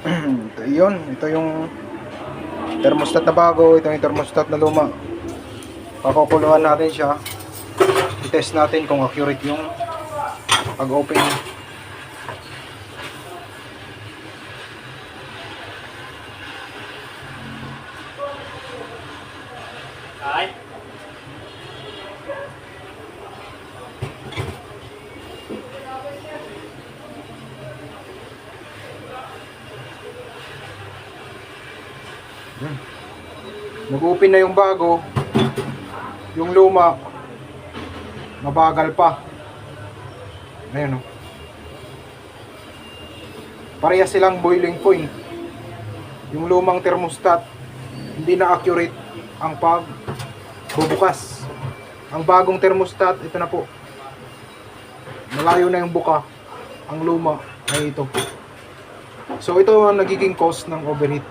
Ito yung thermostat na bago, ito yung thermostat na luma. Pakukuluan natin siya. I-test natin kung accurate yung pag-open. Ay. Nag-open na yung bago. Yung luma mabagal pa. Ayun, oh. Pareha silang boiling point. Yung lumang thermostat hindi na accurate ang pagbubukas. Ang bagong thermostat, ito na po. Malayo na yung buka. Ang luma ay ito. So ito ang nagiging cause ng overheat.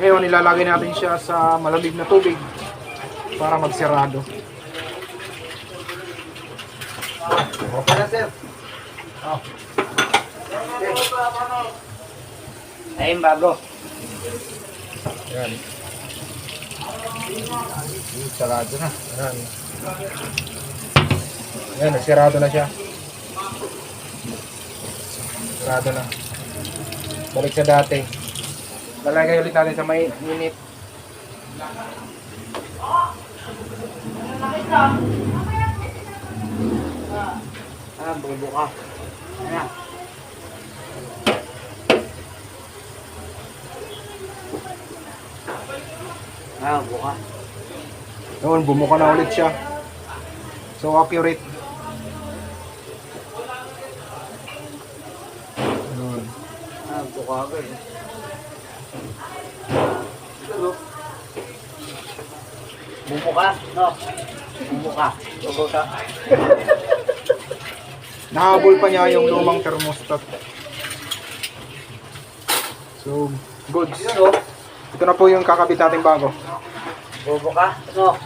Ngayon ilalagay natin siya sa malamig na tubig para magsirado. Okay na, sir. Oh. Ayun, bago. Yan. Sarado na. Yan. Yan, nagsirado na siya. Sarado na. Balik sa dati. Lalagay ulit natin sa may init. Bubuka. Ayan. Buka. Noon, bumuka na ulit siya. So, accurate. Noon. Buka agad. Bubuka, no? Bubuka. Bubuka. Nahabol pa niya yung lumang thermostat. So, goods. Ito na po yung kakabit nating bago. Bubuka, no?